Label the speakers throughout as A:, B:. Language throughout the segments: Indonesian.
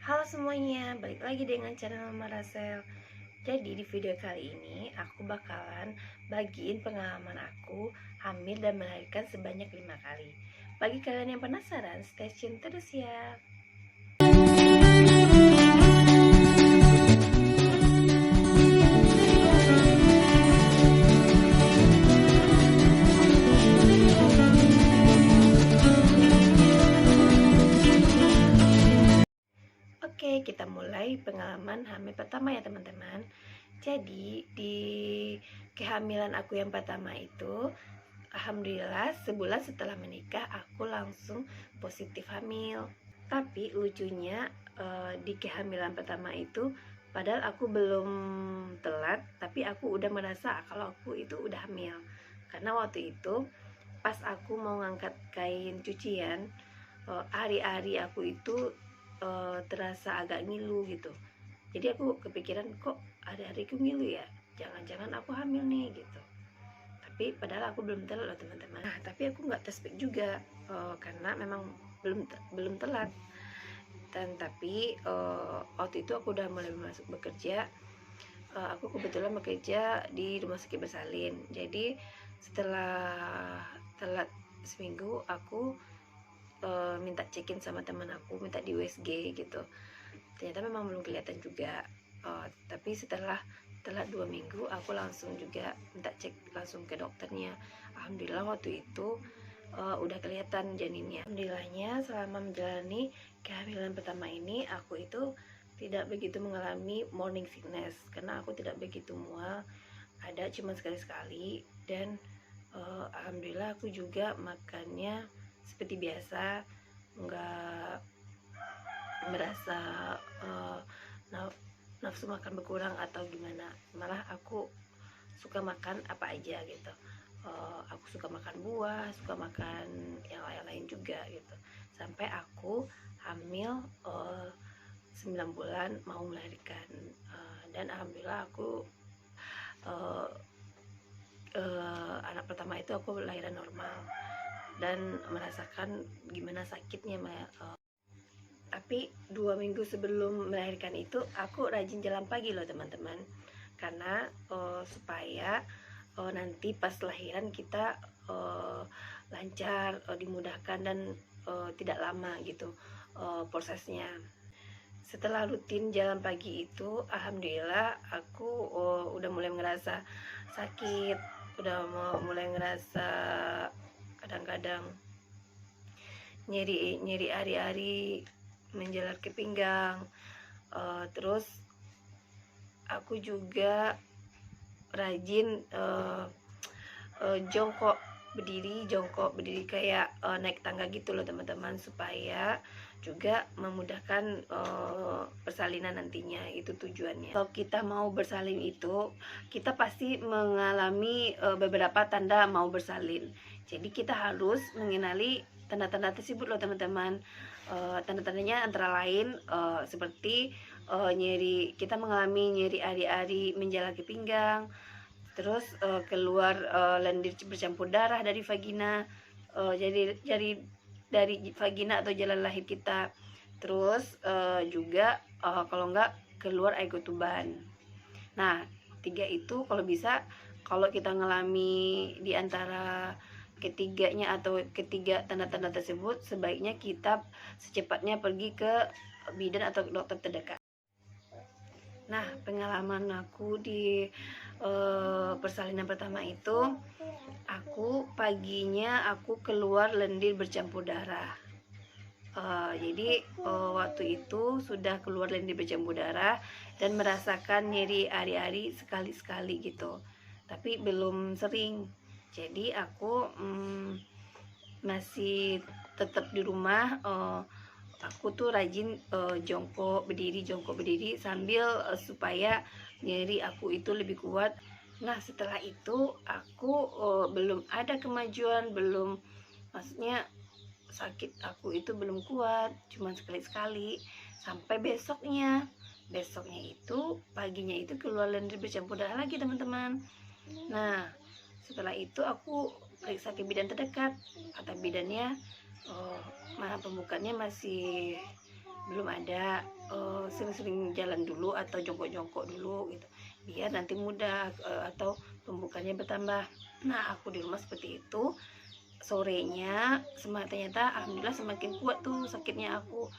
A: Halo semuanya, balik lagi dengan channel Mama Rasel. Jadi di video kali ini aku bakalan bagiin pengalaman aku hamil dan melahirkan sebanyak 5 kali. Bagi kalian yang penasaran, stay tune terus ya. Oke, kita mulai pengalaman hamil pertama ya teman-teman. Jadi di kehamilan aku yang pertama itu, alhamdulillah sebulan setelah menikah aku langsung positif hamil. Tapi lucunya di kehamilan pertama itu, padahal aku belum telat, tapi aku udah merasa kalau aku itu udah hamil. Karena waktu itu pas aku mau ngangkat kain cucian, hari-hari aku itu terasa agak ngilu gitu. Jadi aku kepikiran, kok hari-hari aku ngilu ya, jangan-jangan aku hamil nih gitu. Tapi padahal aku belum telat loh teman-teman. Nah, tapi aku nggak tes pack juga, karena memang belum telat. Dan tapi waktu itu aku udah mulai masuk bekerja. Aku kebetulan bekerja di rumah sakit bersalin. Jadi setelah telat seminggu, aku minta check-in sama teman aku, minta di USG gitu. Ternyata memang belum kelihatan juga. Tapi setelah telat 2 minggu, aku langsung juga minta cek langsung ke dokternya. Alhamdulillah waktu itu udah kelihatan janinnya. Alhamdulillahnya selama menjalani kehamilan pertama ini, aku itu tidak begitu mengalami morning sickness karena aku tidak begitu mual, ada cuma sekali-sekali. Dan alhamdulillah aku juga makannya seperti biasa, nggak merasa nafsu makan berkurang atau gimana. Malah aku suka makan apa aja gitu. Aku suka makan buah, suka makan yang lain-lain juga gitu. Sampai aku hamil 9 bulan mau melahirkan. Dan alhamdulillah aku anak pertama itu aku lahiran normal dan merasakan gimana sakitnya. Tapi 2 minggu sebelum melahirkan itu aku rajin jalan pagi loh teman-teman, karena supaya nanti pas lahiran kita lancar, dimudahkan dan tidak lama gitu prosesnya. Setelah rutin jalan pagi itu, alhamdulillah aku udah mulai ngerasa sakit, udah mulai ngerasa kadang-kadang nyeri hari-hari menjalar ke pinggang. Terus aku juga rajin jongkok berdiri kayak naik tangga gitu loh teman-teman, supaya juga memudahkan persalinan nantinya. Itu tujuannya. Kalau kita mau bersalin itu, kita pasti mengalami beberapa tanda mau bersalin. Jadi kita harus mengenali tanda-tanda tersebut loh teman-teman. Tanda-tandanya antara lain seperti nyeri, kita mengalami nyeri ari-ari menjalar ke pinggang, terus keluar lendir bercampur darah dari vagina, jadi dari vagina atau jalan lahir kita. Terus juga kalau enggak keluar air ketuban. Nah, 3 itu kalau bisa, kalau kita ngalami di antara ketiganya atau ketiga tanda-tanda tersebut, sebaiknya kita secepatnya pergi ke bidan atau dokter terdekat. Nah, pengalaman aku di persalinan pertama itu, aku paginya aku keluar lendir bercampur darah. Jadi waktu itu sudah keluar lendir bercampur darah dan merasakan nyeri ari-ari sekali-sekali gitu, tapi belum sering. Jadi aku masih tetap di rumah. Aku tuh rajin jongkok berdiri sambil supaya nyeri aku itu lebih kuat. Nah, setelah itu aku belum ada kemajuan, maksudnya sakit aku itu belum kuat, cuma sekali-sekali. Sampai besoknya itu paginya itu keluar lendir bercampur darah lagi teman-teman. Nah, setelah itu aku periksa ke bidan terdekat. Kata bidannya mana pembukaannya masih belum ada, sering-sering jalan dulu atau jongkok-jongkok dulu gitu, biar nanti mudah, atau pembukanya bertambah. Nah, aku di rumah seperti itu. Sorenya ternyata alhamdulillah semakin kuat tuh sakitnya aku.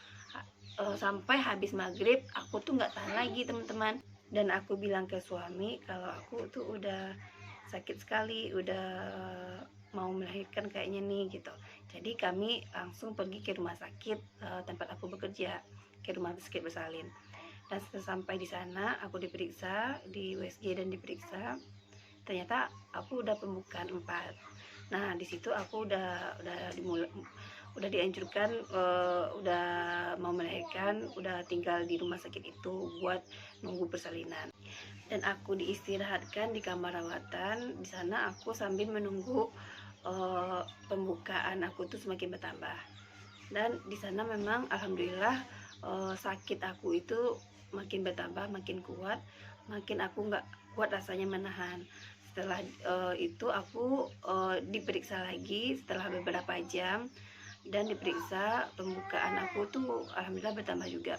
A: Sampai habis maghrib aku tuh nggak tahan lagi, teman-teman. Dan aku bilang ke suami kalau aku tuh udah sakit sekali, udah mau melahirkan kayaknya nih gitu. Jadi kami langsung pergi ke rumah sakit, tempat aku bekerja, ke rumah sakit bersalin. Dan sampai di sana aku diperiksa di USG dan diperiksa, ternyata aku udah pembukaan 4. Nah, di situ aku udah dianjurkan, udah mau melahirkan, udah tinggal di rumah sakit itu buat nunggu persalinan. Dan aku diistirahatkan di kamar rawatan. Di sana aku sambil menunggu pembukaan aku tuh semakin bertambah. Dan di sana memang alhamdulillah sakit aku itu makin bertambah, makin kuat, makin aku nggak kuat rasanya menahan. Setelah itu aku diperiksa lagi setelah beberapa jam, dan diperiksa pembukaan aku tuh alhamdulillah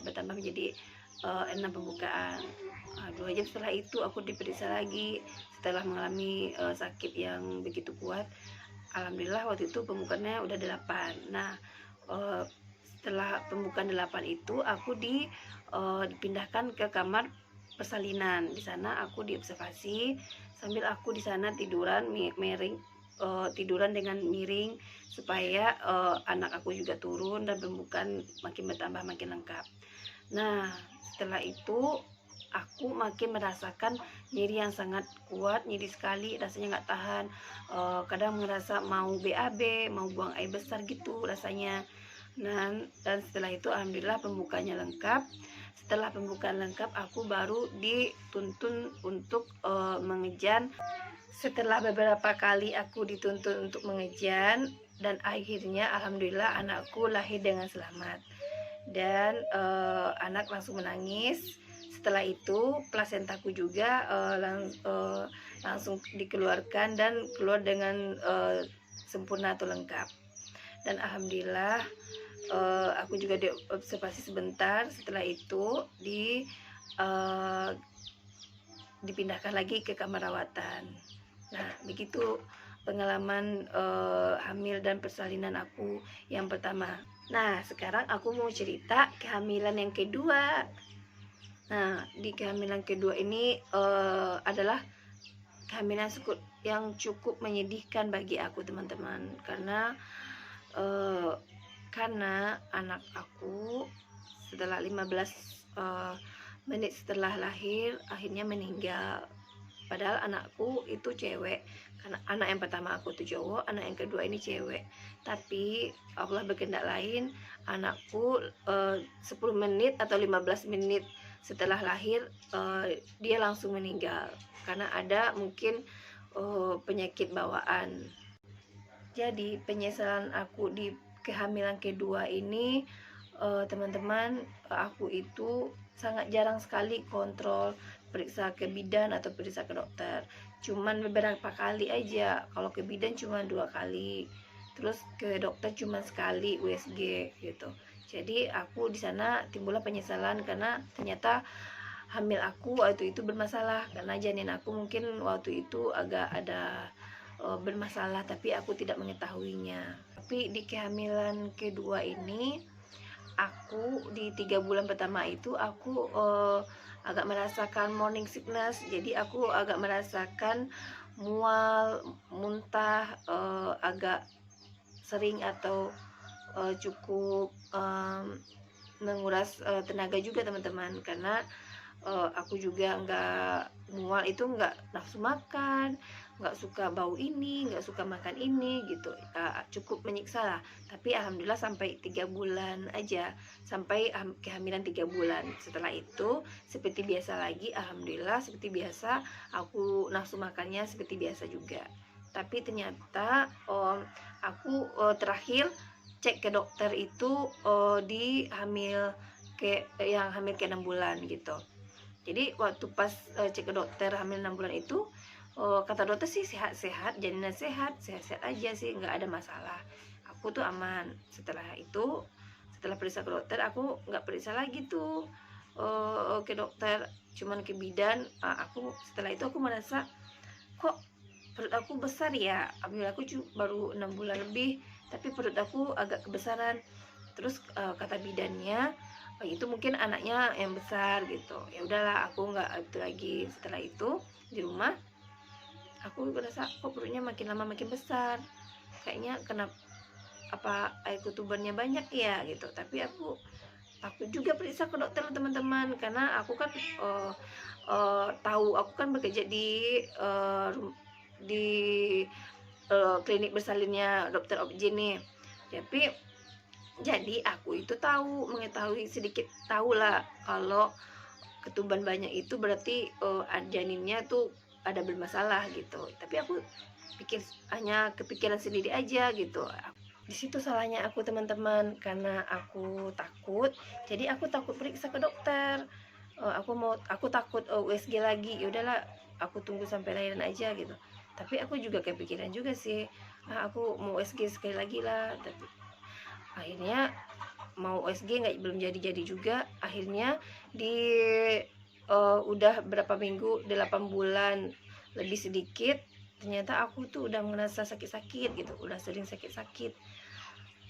A: bertambah menjadi 6 pembukaan. 2 jam setelah itu aku diperiksa lagi setelah mengalami sakit yang begitu kuat. Alhamdulillah waktu itu pembukaannya udah 8. Nah, setelah pembukaan 8 itu aku dipindahkan ke kamar persalinan. Di sana aku diobservasi sambil aku di sana tiduran miring, tiduran dengan miring supaya anak aku juga turun dan pembukaan makin bertambah, makin lengkap. Nah, setelah itu aku makin merasakan nyeri yang sangat kuat, nyeri sekali, rasanya nggak tahan. Kadang merasa mau BAB, mau buang air besar gitu rasanya. Nah, dan setelah itu alhamdulillah pembukanya lengkap. Setelah pembukaan lengkap, aku baru dituntun untuk mengejan. Setelah beberapa kali aku dituntun untuk mengejan, dan akhirnya alhamdulillah anakku lahir dengan selamat. Dan anak langsung menangis. Setelah itu plasentaku juga langsung dikeluarkan dan keluar dengan sempurna atau lengkap. Dan alhamdulillah aku juga diobservasi sebentar. Setelah itu dipindahkan lagi ke kamar rawatan. Nah, begitu pengalaman hamil dan persalinan aku yang pertama. Nah, sekarang aku mau cerita kehamilan yang kedua. Nah, di kehamilan kedua ini adalah kehamilan yang cukup menyedihkan bagi aku, teman-teman, karena anak aku setelah 15 menit setelah lahir akhirnya meninggal. Padahal anakku itu cewek, karena anak yang pertama aku itu cowok, anak yang kedua ini cewek. Tapi Allah berkehendak lain, anakku 10 menit atau 15 menit setelah lahir dia langsung meninggal karena ada mungkin penyakit bawaan. Jadi penyesalan aku di kehamilan kedua ini, teman-teman, aku itu sangat jarang sekali kontrol periksa ke bidan atau periksa ke dokter. Cuman beberapa kali aja. Kalau ke bidan cuma 2 kali, terus ke dokter cuma sekali USG gitu. Jadi aku di sana timbullah penyesalan karena ternyata hamil aku waktu itu bermasalah, karena janin aku mungkin waktu itu agak ada bermasalah, tapi aku tidak mengetahuinya. Tapi di kehamilan kedua ini, aku di 3 bulan pertama itu aku agak merasakan morning sickness. Jadi aku agak merasakan mual, muntah, agak sering atau cukup menguras tenaga juga, teman-teman, karena aku juga nggak mual itu nggak nafsu makan, nggak suka bau ini, nggak suka makan ini gitu. Cukup menyiksa lah. Tapi alhamdulillah sampai 3 bulan aja, sampai kehamilan 3 bulan. Setelah itu seperti biasa lagi, alhamdulillah seperti biasa, aku nafsu makannya seperti biasa juga. Tapi ternyata aku terakhir cek ke dokter itu di yang hamil ke 6 bulan gitu. Jadi waktu pas cek ke dokter hamil 6 bulan itu, kata dokter sih sehat-sehat, jalinan sehat-sehat aja sih, nggak ada masalah. Aku tuh aman. Setelah setelah periksa ke dokter aku nggak periksa lagi tuh ke dokter, cuman ke bidan. Aku setelah itu aku merasa kok perut aku besar ya, hamil aku baru 6 bulan lebih tapi perut aku agak kebesaran. Terus kata bidannya itu mungkin anaknya yang besar gitu. Ya udahlah, aku nggak itu lagi. Setelah itu di rumah aku merasa kok perutnya makin lama makin besar, kayaknya kenapa, apa air ketubannya banyak ya gitu. Tapi aku juga periksa ke dokter teman-teman, karena aku kan tahu aku kan bekerja di klinik bersalinnya dokter Objin nih. Tapi jadi aku itu mengetahui sedikit, tahu lah kalau ketuban banyak itu berarti janinnya tuh ada bermasalah gitu. Tapi aku hanya kepikiran sendiri aja gitu. Di situ salahnya aku teman-teman, karena aku takut, jadi aku takut periksa ke dokter. Aku takut USG lagi. Ya udahlah, aku tunggu sampai lahiran aja gitu. Tapi aku juga kepikiran juga sih, aku mau USG sekali lagi lah. Tapi akhirnya mau USG belum jadi juga. Akhirnya udah berapa minggu, 8 bulan lebih sedikit, ternyata aku tuh udah merasa sakit-sakit gitu, udah sering sakit-sakit.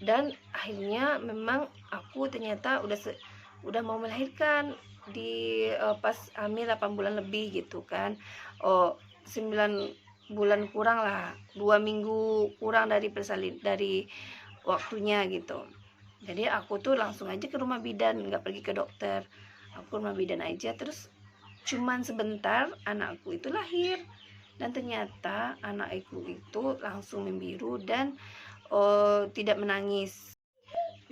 A: Dan akhirnya memang aku ternyata udah mau melahirkan pas hamil 8 bulan lebih gitu kan. 9 bulan kurang lah, 2 minggu kurang dari waktunya gitu. Jadi aku tuh langsung aja ke rumah bidan, nggak pergi ke dokter. Aku rumah bidan aja, terus cuman sebentar anakku itu lahir. Dan ternyata anakku itu langsung membiru dan tidak menangis.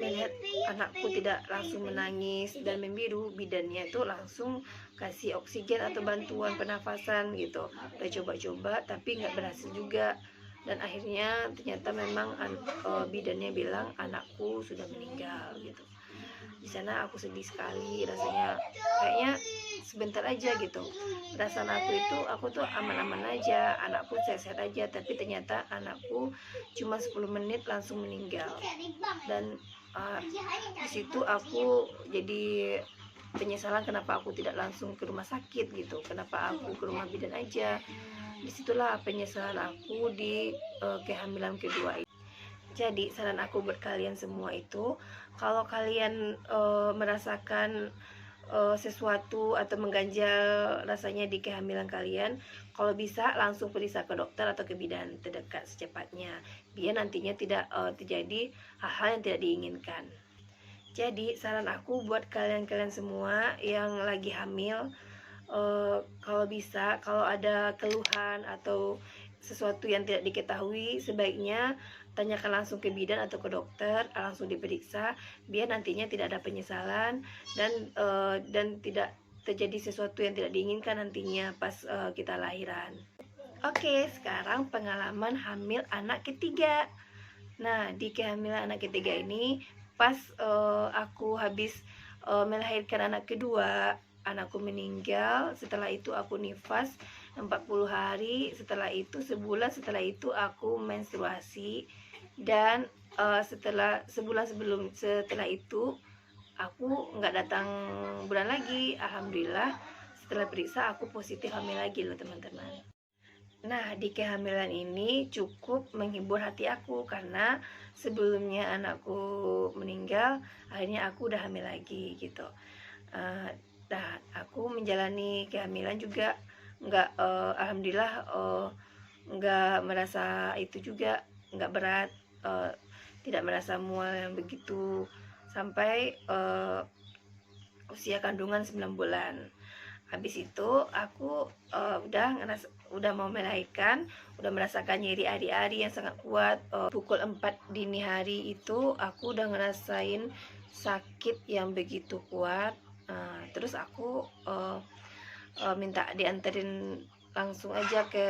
A: Melihat anakku tidak langsung menangis dan membiru, bidannya itu langsung kasih oksigen atau bantuan pernafasan gitu. Udah coba-coba tapi nggak berhasil juga. Dan akhirnya ternyata memang bidannya bilang anakku sudah meninggal gitu. Di sana aku sedih sekali rasanya, kayaknya sebentar aja gitu. Perasaan aku tuh aman-aman aja, anakku sehat-sehat aja, tapi ternyata anakku cuma 10 menit langsung meninggal. Dan di situ aku jadi penyesalan kenapa aku tidak langsung ke rumah sakit gitu, kenapa aku ke rumah bidan aja. Disitulah penyesalan aku di kehamilan kedua ini. Jadi saran aku buat kalian semua itu, kalau kalian merasakan sesuatu atau mengganjal rasanya di kehamilan kalian, kalau bisa langsung periksa ke dokter atau ke bidan terdekat secepatnya, biar nantinya tidak terjadi hal-hal yang tidak diinginkan. Jadi saran aku buat kalian-kalian semua yang lagi hamil, kalau bisa, kalau ada keluhan atau sesuatu yang tidak diketahui, sebaiknya tanyakan langsung ke bidan atau ke dokter, langsung diperiksa biar nantinya tidak ada penyesalan dan tidak terjadi sesuatu yang tidak diinginkan nantinya pas kita lahiran. Oke, sekarang pengalaman hamil anak ketiga. Nah, di kehamilan anak ketiga ini pas aku habis melahirkan anak kedua, anakku meninggal. Setelah itu aku nifas 40 hari, setelah itu sebulan setelah itu aku menstruasi. Dan setelah itu aku nggak datang bulan lagi. Alhamdulillah, setelah periksa aku positif hamil lagi loh teman-teman. Nah, di kehamilan ini cukup menghibur hati aku, karena sebelumnya anakku meninggal, akhirnya aku udah hamil lagi gitu. Nah, aku menjalani kehamilan juga alhamdulillah nggak merasa itu juga, nggak berat, tidak merasa mual yang begitu sampai usia kandungan 9 bulan. Habis itu aku udah mau melahirkan, udah merasakan nyeri ari-ari yang sangat kuat. Pukul 4 dini hari itu aku udah ngerasain sakit yang begitu kuat. Terus aku minta dianterin langsung aja ke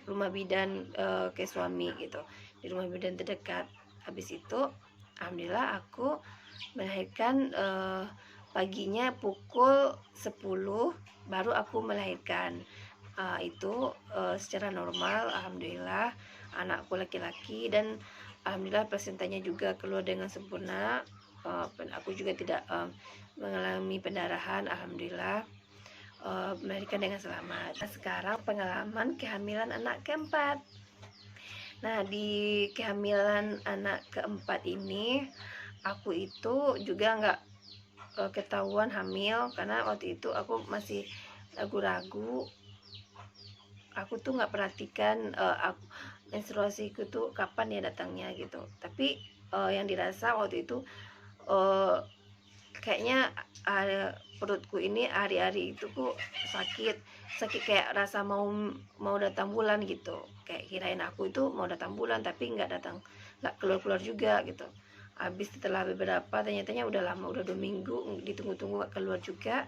A: rumah bidan, ke suami gitu, di rumah bidan terdekat. Habis itu alhamdulillah aku melahirkan paginya pukul 10 baru aku melahirkan. Itu secara normal, alhamdulillah anakku laki-laki, dan alhamdulillah plasentanya juga keluar dengan sempurna. aku juga tidak mengalami pendarahan, alhamdulillah, melahirkan dengan selamat. Nah, sekarang pengalaman kehamilan anak keempat. Nah, di kehamilan anak keempat ini aku itu juga nggak ketahuan hamil, karena waktu itu aku masih ragu-ragu. Aku tuh nggak perhatikan menstruasiku tuh kapan ya datangnya gitu. Tapi yang dirasa waktu itu kayaknya perutku ini hari-hari itu kok sakit kayak rasa mau datang bulan gitu. Kayak kirain aku itu mau datang bulan, tapi nggak keluar juga gitu. Habis setelah beberapa, ternyata udah lama, udah 2 minggu ditunggu-tunggu gak keluar juga.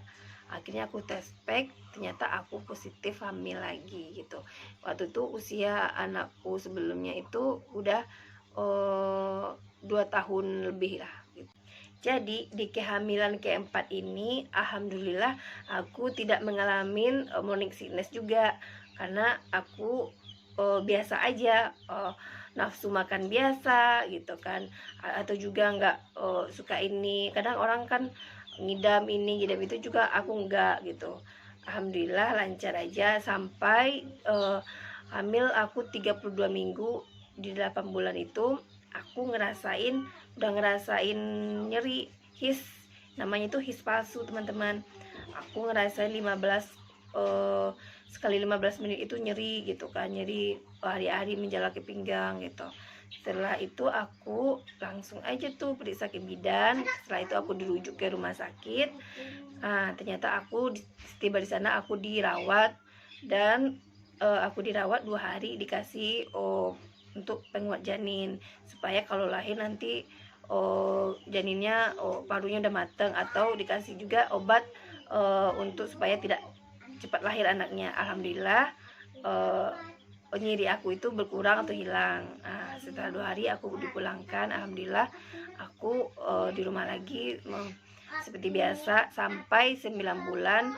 A: Akhirnya aku tes pack, ternyata aku positif hamil lagi gitu. Waktu itu usia anakku sebelumnya itu udah 2 tahun lebih lah gitu. Jadi di kehamilan keempat ini alhamdulillah aku tidak mengalami morning sickness juga, karena aku biasa aja, nafsu makan biasa gitu kan, atau juga nggak suka ini, kadang orang kan ngidam ini ngidam itu, juga aku enggak gitu. Alhamdulillah lancar aja sampai hamil aku 32 minggu. Di 8 bulan itu aku udah ngerasain nyeri his, namanya itu his palsu teman-teman. Aku ngerasain 15 sekali 15 menit itu nyeri gitu kan, nyeri hari-hari menjalar ke pinggang gitu. Setelah itu aku langsung aja tuh periksa ke bidan. Setelah itu aku dirujuk ke rumah sakit. Nah, ternyata aku tiba di sana aku dirawat, dan aku dirawat 2 hari, dikasih untuk penguat janin supaya kalau lahir nanti janinnya parunya udah matang, atau dikasih juga obat untuk supaya tidak cepat lahir anaknya. Alhamdulillah nyeri aku itu berkurang atau hilang. Nah, setelah 2 hari aku dipulangkan, alhamdulillah aku di rumah lagi seperti biasa sampai 9 bulan.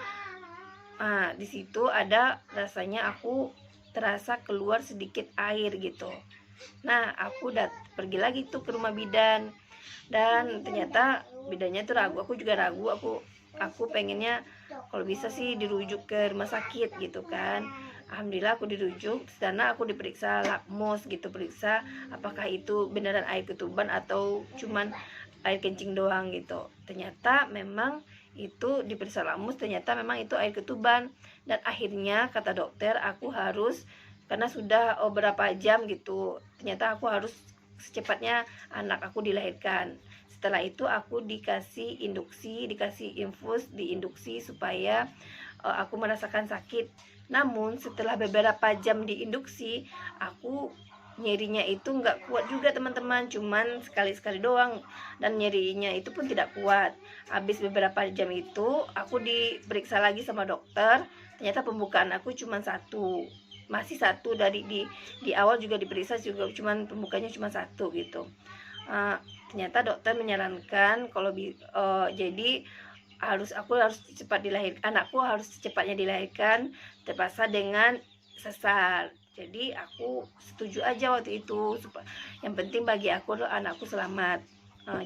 A: Nah, di situ ada rasanya aku terasa keluar sedikit air gitu. Nah, aku pergi lagi tuh ke rumah bidan, dan ternyata bidannya tuh ragu, aku juga ragu. Aku pengennya kalau bisa sih dirujuk ke rumah sakit gitu kan. Alhamdulillah aku dirujuk. Di sana aku diperiksa lakmus gitu, periksa apakah itu beneran air ketuban atau cuman air kencing doang gitu. Ternyata memang itu diperiksa lakmus, ternyata memang itu air ketuban. Dan akhirnya kata dokter aku harus, karena sudah berapa jam gitu, ternyata aku harus secepatnya anak aku dilahirkan. Setelah itu aku dikasih infus diinduksi supaya aku merasakan sakit. Namun setelah beberapa jam diinduksi, aku nyerinya itu nggak kuat juga teman-teman, cuman sekali-sekali doang, dan nyerinya itu pun tidak kuat. Habis beberapa jam itu aku diperiksa lagi sama dokter, ternyata pembukaan aku cuman masih satu. Dari di awal juga diperiksa juga cuman pembukanya cuma 1 gitu. Ternyata dokter menyarankan kalau jadi aku harus cepat dilahirkan, anakku harus secepatnya dilahirkan, terpaksa dengan sesar. Jadi aku setuju aja waktu itu, yang penting bagi aku anakku selamat.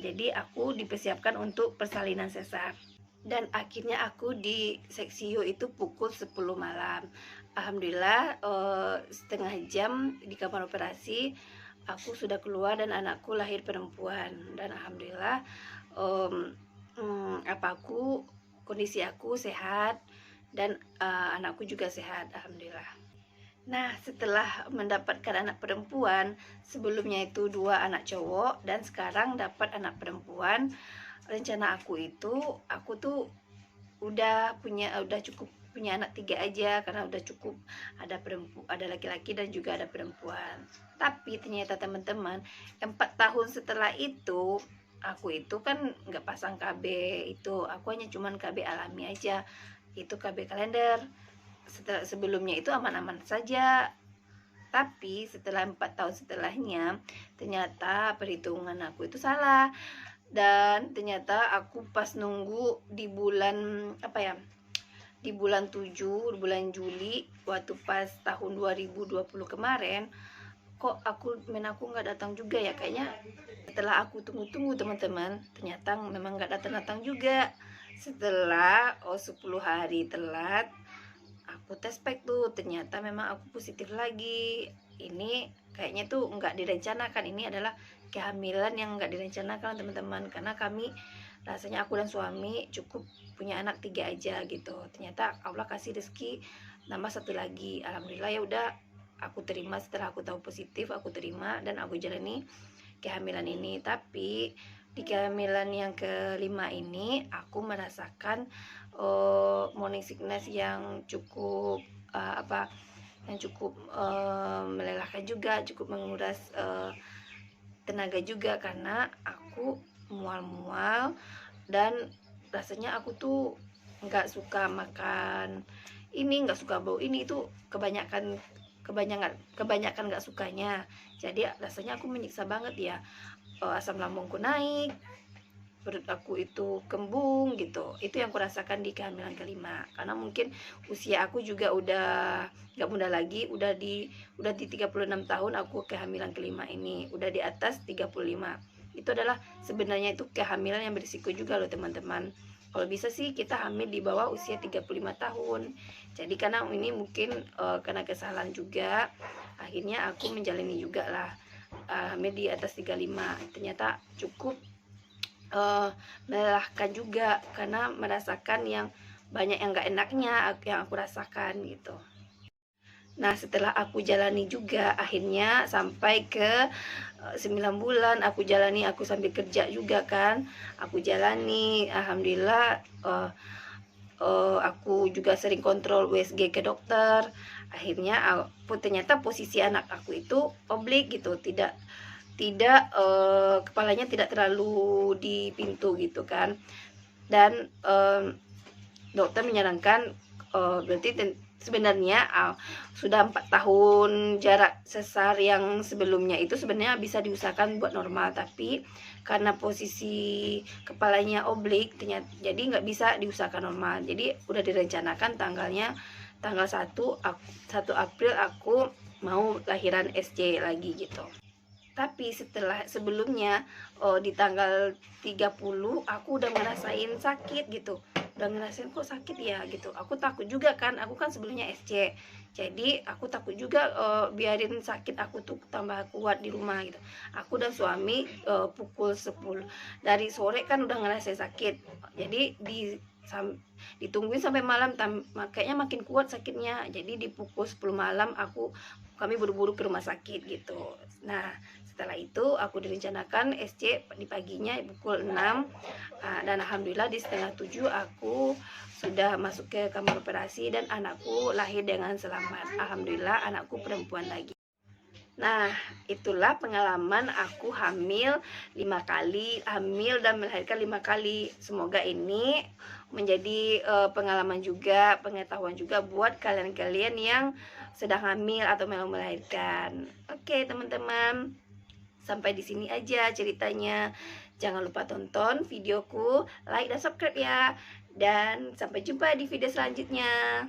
A: Jadi aku dipersiapkan untuk persalinan sesar, dan akhirnya aku di seksiu itu pukul 10 malam. Alhamdulillah setengah jam di kamar operasi aku sudah keluar dan anakku lahir perempuan. Dan alhamdulillah kondisi aku sehat, dan anakku juga sehat, alhamdulillah. Nah, setelah mendapatkan anak perempuan, sebelumnya itu 2 anak cowok dan sekarang dapat anak perempuan, rencana aku tuh udah cukup punya anak 3 aja, karena udah cukup ada laki-laki dan juga ada perempuan. Tapi ternyata teman-teman, 4 tahun setelah itu aku itu kan nggak pasang KB, itu aku hanya cuman KB alami aja, itu KB kalender. Sebelumnya itu aman-aman saja, tapi setelah 4 tahun setelahnya ternyata perhitungan aku itu salah. Dan ternyata aku pas nunggu di bulan di bulan 7, bulan Juli, waktu pas tahun 2020 kemarin, kok aku nggak datang juga ya, kayaknya setelah aku tunggu-tunggu teman-teman, ternyata memang nggak datang-datang juga. Setelah 10 hari telat, aku tes pack tuh, ternyata memang aku positif lagi. Ini kayaknya tuh nggak direncanakan, ini adalah kehamilan yang nggak direncanakan teman-teman, karena kami rasanya aku dan suami cukup punya anak 3 aja gitu. Ternyata Allah kasih rezeki nambah 1 lagi. Alhamdulillah, ya udah aku terima. Setelah aku tahu positif, aku terima dan aku jalani kehamilan ini. Tapi di kehamilan yang kelima ini aku merasakan morning sickness yang cukup melelahkan juga, cukup menguras tenaga juga, karena aku mual-mual dan rasanya aku tuh nggak suka makan ini, nggak suka bau ini, itu kebanyakan nggak sukanya. Jadi rasanya aku menyiksa banget ya. Asam lambungku naik, perut aku itu kembung gitu. Itu yang kurasakan di kehamilan kelima, karena mungkin usia aku juga udah gak muda lagi, udah di 36 tahun aku kehamilan kelima ini, udah di atas 35. Itu adalah sebenarnya itu kehamilan yang berisiko juga loh teman-teman. Kalau bisa sih kita hamil di bawah usia 35 tahun. Jadi karena ini mungkin karena kesalahan juga, akhirnya aku menjalani juga lah hamil di atas 35. Ternyata cukup melelahkan juga, karena merasakan yang banyak yang gak enaknya yang aku rasakan gitu. Nah, setelah aku jalani juga, akhirnya sampai ke 9 bulan aku jalani, aku sambil kerja juga kan, aku jalani. Alhamdulillah, aku juga sering kontrol USG ke dokter. Akhirnya ternyata posisi anak aku itu oblik gitu, tidak kepalanya tidak terlalu di pintu gitu kan. Dan dokter menyarankan, berarti sebenarnya sudah 4 tahun jarak sesar yang sebelumnya itu sebenarnya bisa diusahakan buat normal, tapi karena posisi kepalanya oblik ternyata jadi nggak bisa diusahakan normal. Jadi udah direncanakan tanggal 1 April aku mau lahiran SC lagi gitu. Tapi sebelumnya di tanggal 30 aku udah ngerasain sakit gitu. Udah ngerasain kok sakit ya gitu. Aku takut juga kan, aku kan sebelumnya SC. Jadi aku takut juga biarin sakit aku tuh tambah kuat di rumah gitu. Aku dan suami pukul 10 dari sore kan udah ngerasain sakit. Jadi ditungguin sampai malam, kayaknya makin kuat sakitnya. Jadi di pukul 10 malam kami buru-buru ke rumah sakit gitu. Nah, setelah itu aku direncanakan SC di paginya pukul 6, dan alhamdulillah di setengah 7 aku sudah masuk ke kamar operasi dan anakku lahir dengan selamat. Alhamdulillah anakku perempuan lagi. Nah, itulah pengalaman aku hamil 5 kali, hamil dan melahirkan 5 kali. Semoga ini menjadi pengalaman juga, pengetahuan juga buat kalian-kalian yang sedang hamil atau mau melahirkan. Oke, teman-teman. Sampai di sini aja ceritanya. Jangan lupa tonton videoku, like dan subscribe ya. Dan sampai jumpa di video selanjutnya.